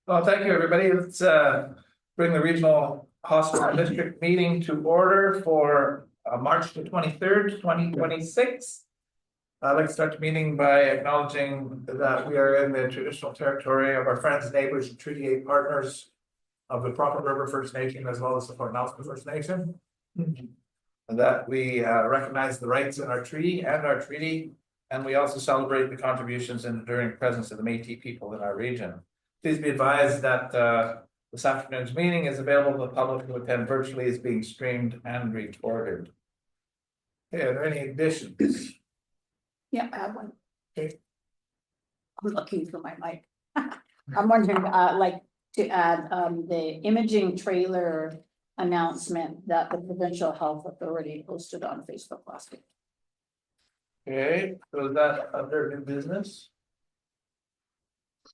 Well, thank you, everybody. Let's bring the Regional Hospital District meeting to order for March the 23rd, 2026. I'd like to start the meeting by acknowledging that we are in the traditional territory of our friends, neighbors, and Treaty 8 partners of the Proper River First Nation, as well as the Fort Nelson First Nation. And that we recognize the rights in our treaty, and we also celebrate the contributions and enduring presence of the Métis people in our region. Please be advised that this afternoon's meeting is available to the public who attend virtually, is being streamed and recorded. Okay, are there any additions? Yeah, I have one. Okay. I'm looking for my mic. I'm wondering, like, to add the imaging trailer announcement that the Provincial Health Authority posted on Facebook last week. Okay, so is that under new business?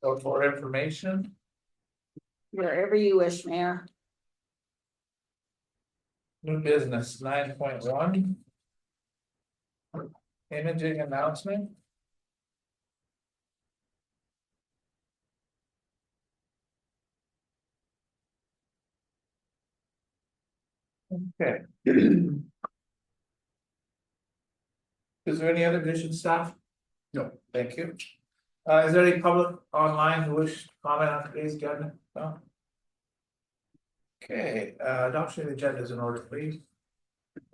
So for information, Wherever you wish, Mayor. new business 9.1. Imaging announcement. Okay. Is there any other addition, staff? No, thank you. Is there any public online who wish to comment on today's agenda? No? Okay, adoption of the agenda is in order, please.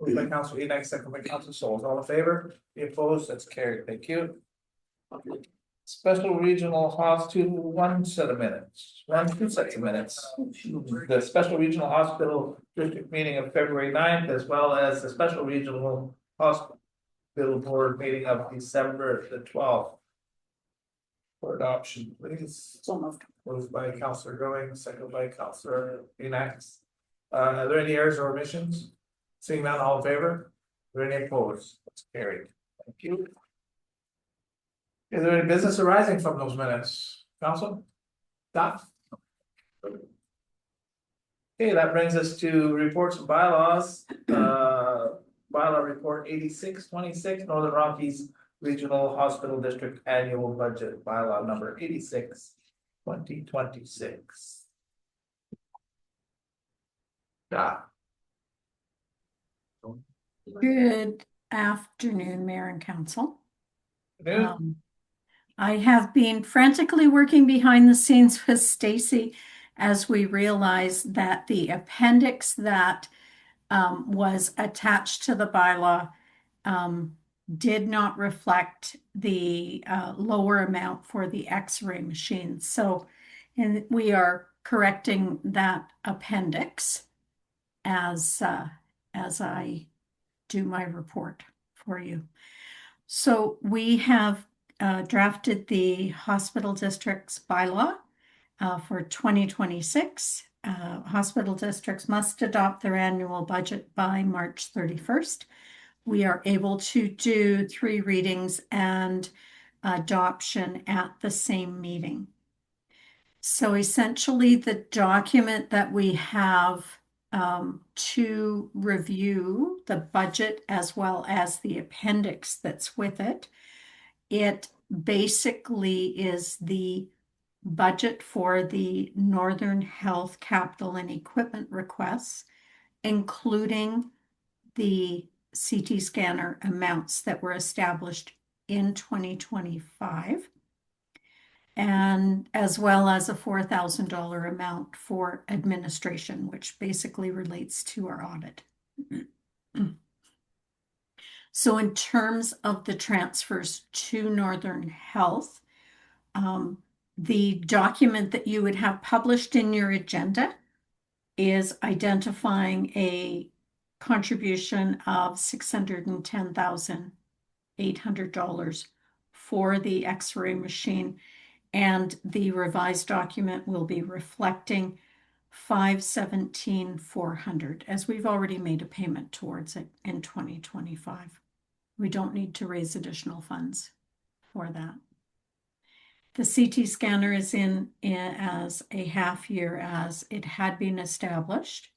Moved by Councilor Enoch, second by Councilor Souls. All in favor? Be opposed? That's carried. Thank you. Special Regional Hospital, two sets of minutes. The Special Regional Hospital District meeting of February 9th, as well as the Special Regional Hospital Board meeting of December the 12th. For adoption, please. So moved. Moved by Councilor Going, second by Councilor Enoch. Are there any errors or omissions? Seeing none, all in favor? Are there any opposed? That's carried. Thank you. Is there any business arising from those minutes? Council? Staff? Okay, that brings us to reports and bylaws. Bylaw report 8626, Northern Rockies Regional Hospital District Annual Budget, bylaw number 86, 2026. Good afternoon, Mayor and Council. Good. I have been frantically working behind the scenes with Stacy as we realize that the appendix that was attached to the bylaw did not reflect the lower amount for the X-ray machine. So, and we are correcting that appendix as I do my report for you. So we have drafted the hospital district's bylaw for 2026. Hospital districts must adopt their annual budget by March 31st. We are able to do 3 readings and adoption at the same meeting. So essentially the document that we have to review, the budget as well as the appendix that's with it, it basically is the budget for the Northern Health capital and equipment requests, including the CT scanner amounts that were established in 2025, and as well as a $4,000 amount for administration, which basically relates to our audit. So in terms of the transfers to Northern Health, the document that you would have published in your agenda is identifying a contribution of $610,800 for the X-ray machine, and the revised document will be reflecting $517,400, as we've already made a payment towards it in 2025. We don't need to raise additional funds for that. The CT scanner is in as a half year as it had been established.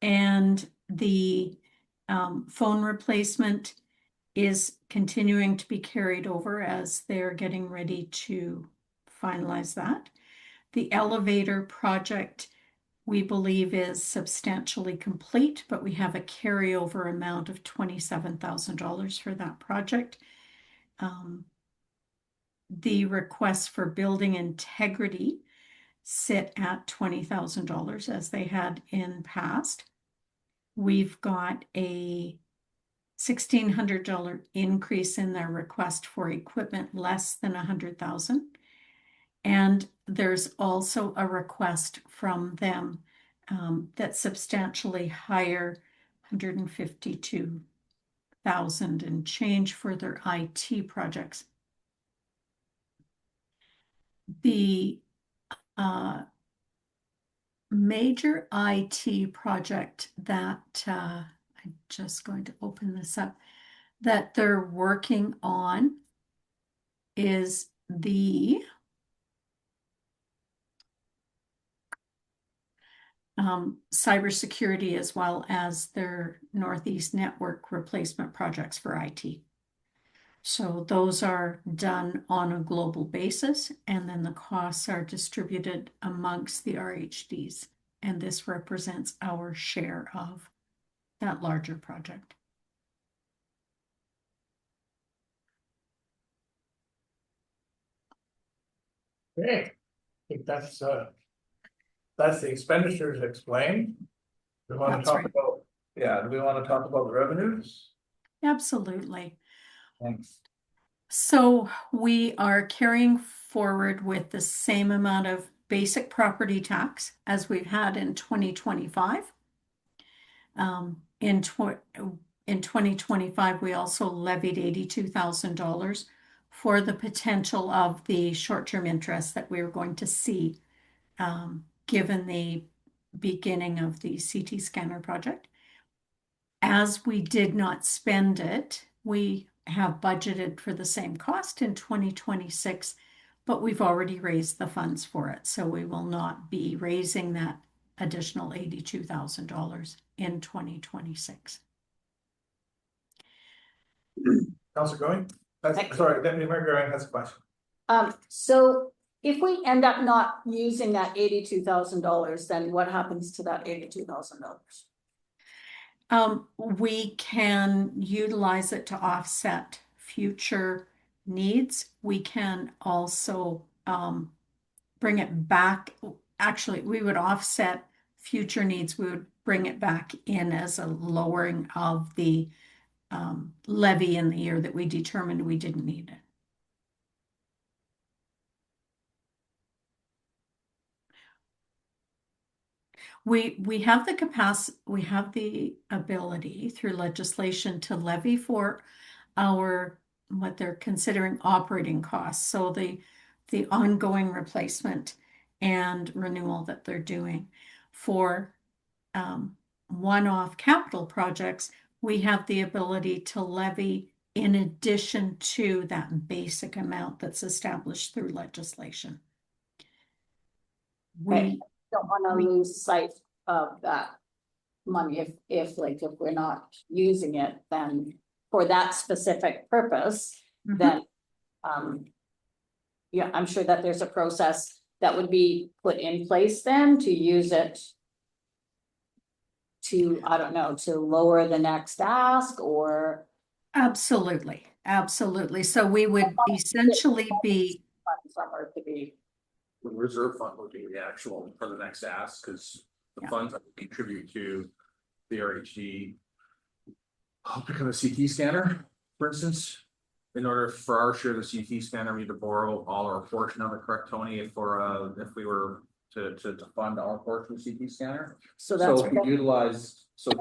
And the phone replacement is continuing to be carried over as they're getting ready to finalize that. The elevator project, we believe, is substantially complete, but we have a carryover amount of $27,000 for that project. The requests for building integrity sit at $20,000 as they had in past. We've got a $1,600 increase in their request for equipment less than $100,000. And there's also a request from them that's substantially higher, $152,000 and change for their IT projects. The major IT project that I'm just going to open this up, that they're working on is the cybersecurity, as well as their Northeast network replacement projects for IT. So those are done on a global basis, and then the costs are distributed amongst the RHDs. And this represents our share of that larger project. Okay, I think that's the expenditures explained. We want to That's talk right. about, do we want to talk about the revenues? Absolutely. Thanks. So we are carrying forward with the same amount of basic property tax as we've had in 2025. In 2025, we also levied $82,000 for the potential of the short-term interest that we were going to see, given the beginning of the CT scanner project. As we did not spend it, we have budgeted for the same cost in 2026, but we've already raised the funds for it. So we will not be raising that additional $82,000 in 2026. Councilor Going? Sorry, Deputy Mayor Going has a question. So if we end up not using that $82,000, then what happens to that $82,000? We can utilize it to offset future needs. We can also bring it back. Actually, we would offset future needs. We would bring it back in as a lowering of the levy in the year that we determined we didn't need it. We have the capacity, we have the ability through legislation to levy for our, what they're considering operating costs. So the ongoing replacement and renewal that they're doing. For one-off capital projects, we have the ability to levy in addition to that basic amount that's established through legislation. We don't want to lose sight of that money if we're not using it, then for that specific purpose, then yeah, I'm sure that there's a process that would be put in place then to use it to, I don't know, to lower the next ask or. Absolutely. So we would essentially be. Somewhere to be. The reserve fund would be the actual for the next ask, because the funds that contribute to the RHD. I'll pick up a CT scanner, for instance. In order for our share of the CT scanner, we need to borrow all or a portion of it, correct, Tony? If we were to fund our portion of the CT scanner. So that's. If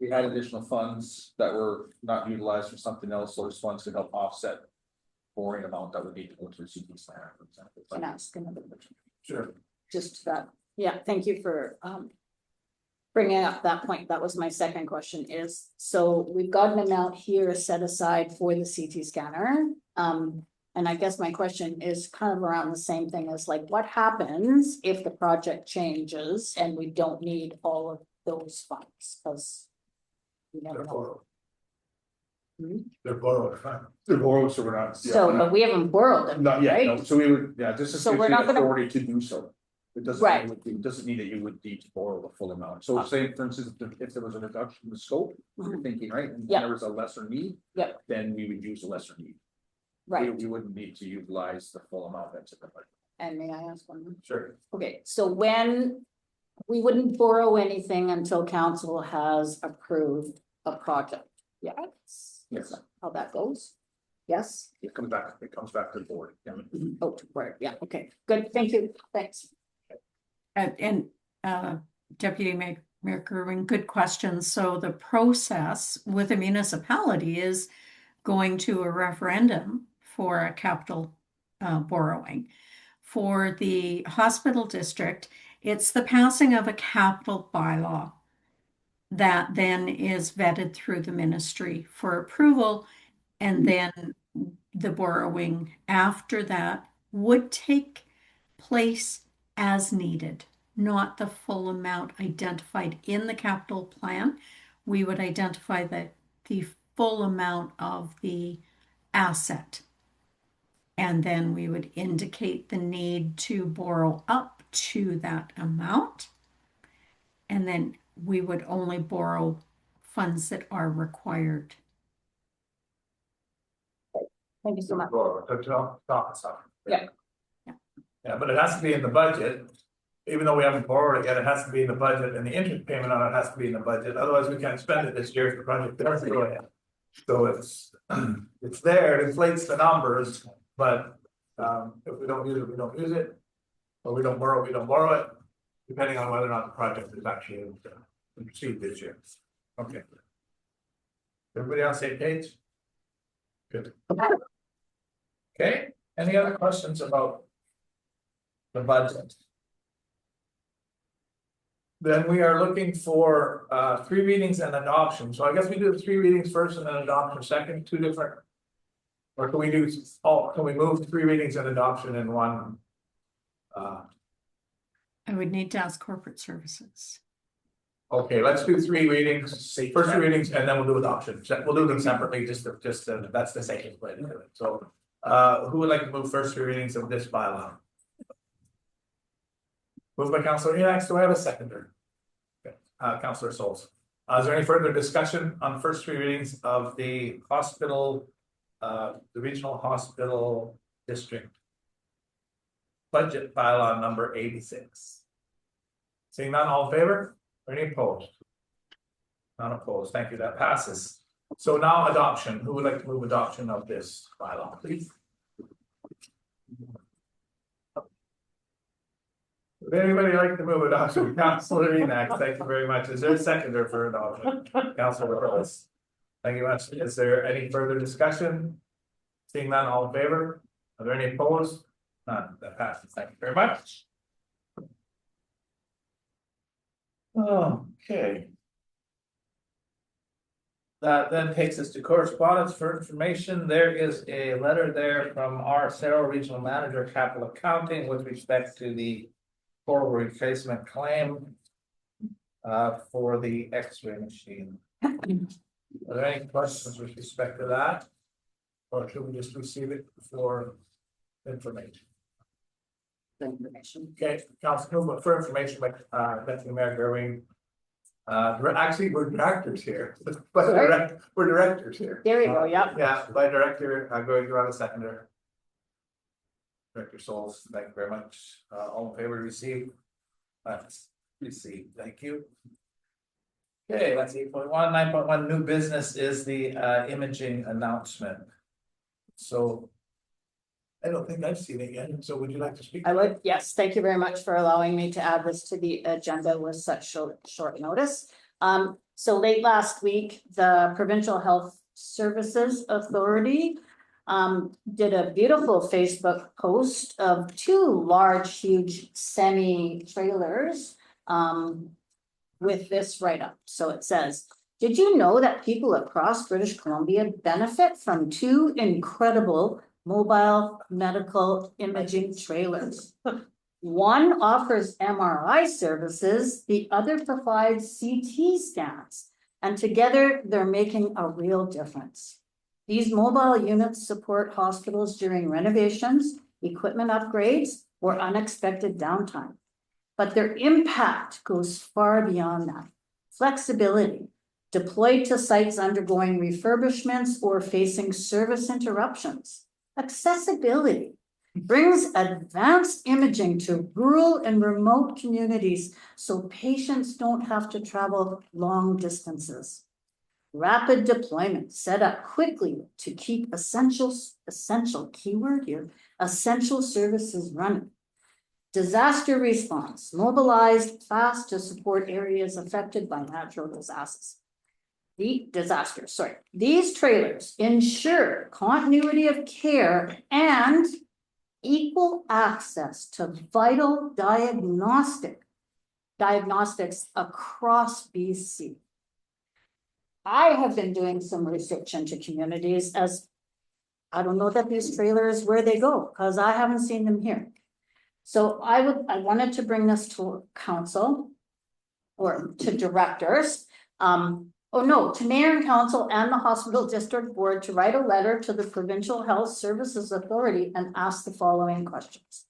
we had additional funds that were not utilized for something else, those funds could help offset borrowing amount that would need to go to the CT scanner, for example. Can I ask another question? Sure. Just that, yeah, thank you for bringing up that point. That was my second question is, so we've got an amount here set aside for the CT scanner. And I guess my question is kind of around the same thing as like, what happens if the project changes and we don't need all of those funds? Because you never know. They're borrowed, fine. The borrow, so we're not. yeah, So, we're not- but we haven't borrowed them, Not yet, no, right? so we would, yeah, this is So gives we're you the not gonna- authority to do so. It doesn't, Right. it doesn't mean that you would need to borrow the full amount, so say, for instance, if there was a reduction in the scope, you're Mhm. thinking, right, and Yeah. there was a lesser need. Yeah. Then we would use a lesser need. Right, We wouldn't need to utilize the full amount that's in the budget. and may I ask one more? Sure. Okay, so when, we wouldn't borrow anything until council has approved a project, yes? Yes. How that goes? Yes? It comes back to the board, yeah. Oh, word, yeah, okay, good, thank you, thanks. Deputy Mayor Gerwin, good question. So the process with a municipality is going to a referendum for a capital borrowing. For the hospital district, it's the passing of a capital bylaw that then is vetted through the ministry for approval, and then the borrowing after that would take place as needed, not the full amount identified in the capital plan. We would identify the full amount of the asset. And then we would indicate the need to borrow up to that amount. And then we would only borrow funds that are required. Thank you so much. Yeah. Yeah. Yeah, but it has to be in the budget, even though we haven't borrowed it yet, it has to be in the budget, and the interest payment on it has to be in the budget, otherwise we can't spend it this year if the project doesn't go ahead. So it's there, it inflates the numbers, but if we don't use it, we don't use it. Or we don't borrow it, depending on whether or not the project is actually able to proceed this year. Okay. Everybody on the same page? Good. Okay, any other questions about the budget? Then we are looking for 3 readings and adoption, so I guess we do 3 readings first and then adoption second, 2 different. Or can we do, can we move 3 readings and adoption in one? I would need to ask corporate services. Okay, let's do 3 readings, first 3 readings, and then we'll do adoption, we'll do them separately, that's the safest way to do it, so. Who would like to move first 3 readings of this bylaw? Moved by Councilor Enox, do I have a seconder? Okay, Councilor Souls. Is there any further discussion on the first 3 readings of the hospital, the regional hospital district? Budget bylaw number 86. Seeing none, all in favor, or any opposed? None opposed, thank you, that passes. So now adoption, who would like to move adoption of this bylaw, please? Would anybody like to move adoption? Councilor Enox, thank you very much. Is there a seconder for adoption? Councilor Willis. Thank you much. Is there any further discussion? Seeing none, all in favor? Are there any opposed? None, that passes. Thank you very much. Okay. That then takes us to correspondence for information. There is a letter there from our Saro Regional Manager, Capital Accounting, with respect to the total replacement claim for the X-ray machine. Are there any questions with respect to that? Or should we just receive it for information? Okay, Council, but for information, like Deputy Mayor Gerwin. Actually, we're directors here, but we're directors here. There you go, yep. Yeah, by director, I'm going to run a seconder. Director Souls, thank you very much. All in favor to receive? Receive, thank you. Okay, that's 8.1, 9.1, new business is the imaging announcement. So. I don't think I've seen it yet, so would you like to speak? I would, yes, thank you very much for allowing me to add this to the agenda with such short notice. So late last week, the Provincial Health Services Authority did a beautiful Facebook post of 2 large, huge semi-trailers with this write-up. So it says, did you know that people across British Columbia benefit from 2 incredible mobile medical imaging trailers? One offers MRI services, the other provides CT scans, and together they're making a real difference. These mobile units support hospitals during renovations, equipment upgrades, or unexpected downtime. But their impact goes far beyond that. Flexibility, deployed to sites undergoing refurbishments or facing service interruptions. Accessibility, brings advanced imaging to rural and remote communities so patients don't have to travel long distances. Rapid deployment, set up quickly to keep essential keyword here, essential services running. Disaster response, mobilized fast to support areas affected by natural disasters. These trailers ensure continuity of care and equal access to vital diagnostics across BC. I have been doing some research into communities, as I don't know that these trailers where they go, because I haven't seen them here. So I wanted to bring this to council or to directors. To mayor and council and the hospital district board to write a letter to the Provincial Health Services Authority and ask the following questions.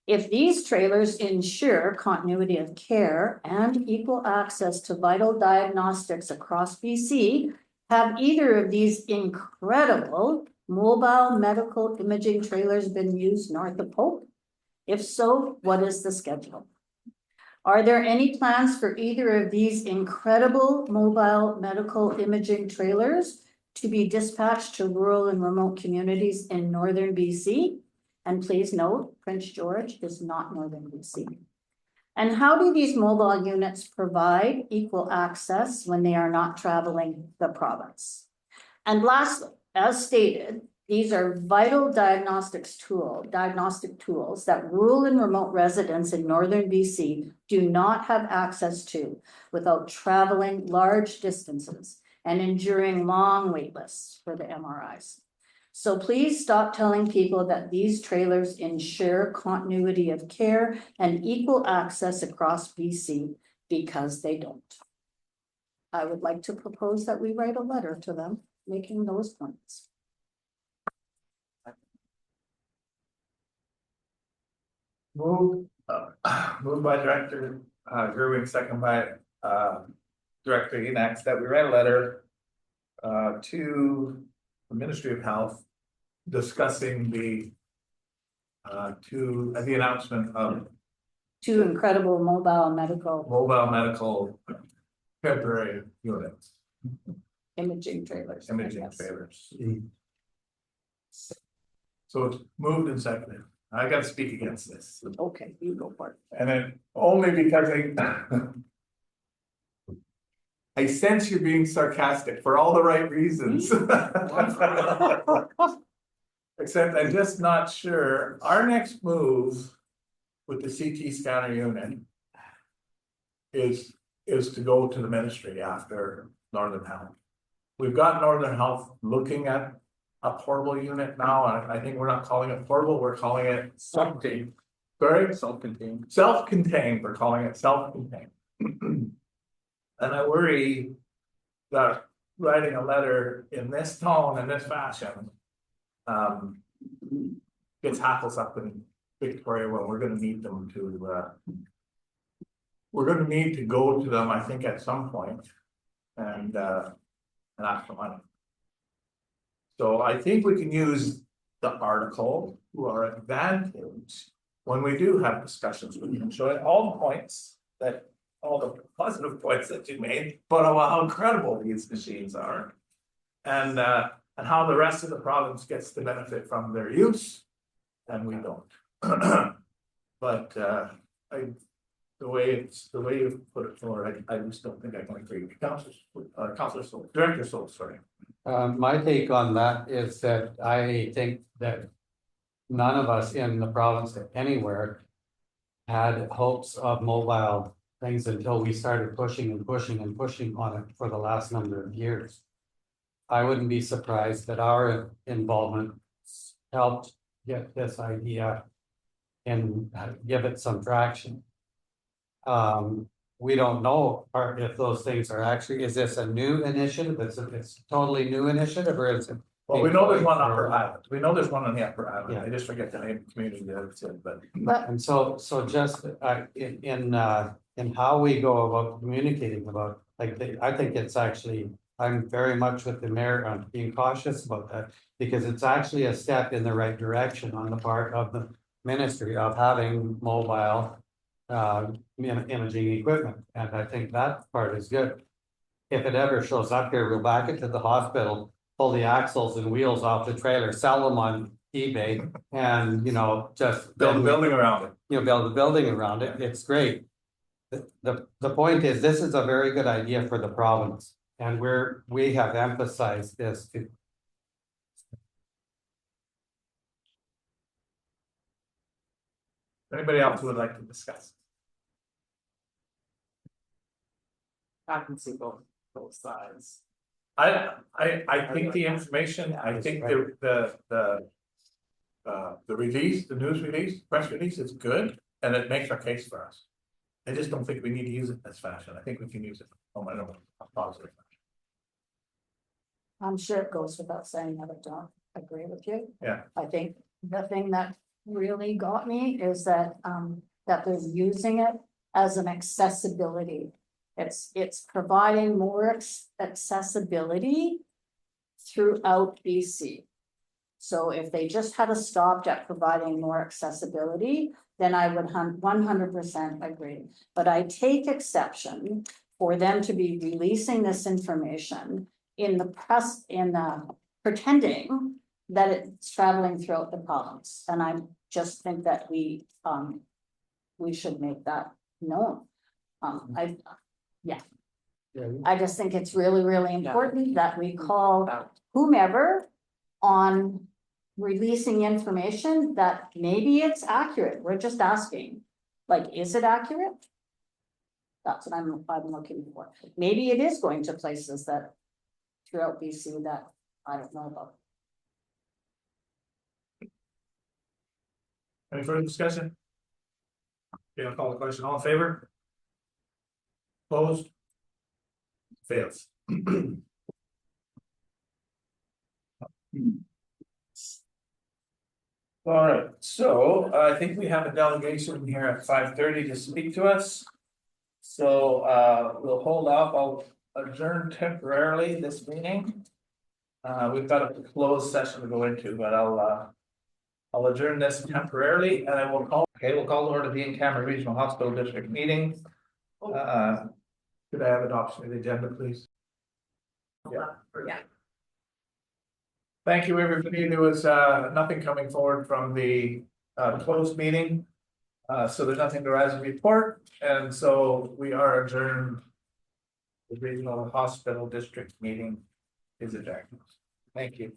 If these trailers ensure continuity of care and equal access to vital diagnostics across BC, have either of these incredible mobile medical imaging trailers been used north of Hope? If so, what is the schedule? Are there any plans for either of these incredible mobile medical imaging trailers to be dispatched to rural and remote communities in northern BC? And please note, Prince George is not northern BC. And how do these mobile units provide equal access when they are not traveling the province? And lastly, as stated, these are vital diagnostic tools that rural and remote residents in northern BC do not have access to without traveling large distances and enduring long wait lists for the MRIs. So please stop telling people that these trailers ensure continuity of care and equal access across BC, because they don't. I would like to propose that we write a letter to them making those points. Moved by Director Gerwig, second by Director Enax, that we write a letter to the Ministry of Health discussing the announcement of Two incredible mobile medical temporary units, imaging trailers. imaging trailers. So it's moved and seconded. I gotta speak against this. Okay, you go for it. And then only because I sense you're being sarcastic for all the right reasons. Except I'm just not sure. Our next move with the CT scanner unit is to go to the ministry after Northern Health. We've got Northern Health looking at a portable unit now, and I think we're not calling it portable, we're calling it self-contained. Sorry? Self-contained. Self-contained, we're calling it self-contained. And I worry that writing a letter in this tone and this fashion gets hackles up in Victoria when we're gonna need them to we're gonna need to go to them, I think, at some point and ask for money. So I think we can use the article to our advantage when we do have discussions with you, showing all the points all the positive points that you made, but how incredible these machines are. And how the rest of the province gets the benefit from their use, and we don't. But the way you put it forward, I just don't think I can agree. Councillor Soul, Director Soul, sorry. My take on that is that I think that none of us in the province anywhere had hopes of mobile things until we started pushing and pushing and pushing on it for the last number of years. I wouldn't be surprised that our involvement helped get this idea and give it some traction. We don't know if those things are actually, is this a new initiative? It's a totally new initiative, or is it Well, we know there's one Upper Island, we know there's one on the Upper Yeah. Island, I just forget the name of the community that it's in, but. But And so just in how we go about communicating about, like, I think it's actually, I'm very much with the mayor on being cautious about that. Because it's actually a step in the right direction on the part of the ministry of having mobile imaging equipment, and I think that part is good. If it ever shows up here, we'll back it to the hospital, pull the axles and wheels off the trailer, sell them on eBay, and, you know, just. Build a building around it. You know, build a building around it, it's great. The point is, this is a very good idea for the province, and we have emphasized this to. Anybody else who would like to discuss? I can see both sides. I think the information, I think the release, the news release, press release is good, and it makes our case for us. I just don't think we need to use it in this fashion, I think we can use it, a positive. I'm sure it goes without saying that I don't agree with you. Yeah. I think the thing that really got me is that that they're using it as an accessibility. It's providing more accessibility throughout BC. So if they just had stopped at providing more accessibility, then I would 100% agree. But I take exception for them to be releasing this information in the press, pretending that it's traveling throughout the province. And I just think that we should make that known. I just think it's really, really important that we call whomever on releasing information that maybe it's accurate. We're just asking, like, is it accurate? That's what I'm looking for. Maybe it is going to places that throughout BC that I don't know about. Any further discussion? Okay, I'll call the question, all in favor? Opposed? Fails. All right, so I think we have a delegation here at 5:30 to speak to us. So we'll hold off, I'll adjourn temporarily this meeting. We've got a closed session to go into, but I'll adjourn this temporarily and I will call, we'll call to order the in-camera regional hospital district meeting. Could I have adoption of the agenda, please? Yeah. Thank you, everybody. There was nothing coming forward from the closed meeting. So there's nothing to rise and report, and so we are adjourned. The regional hospital district meeting is adjourned. Thank you.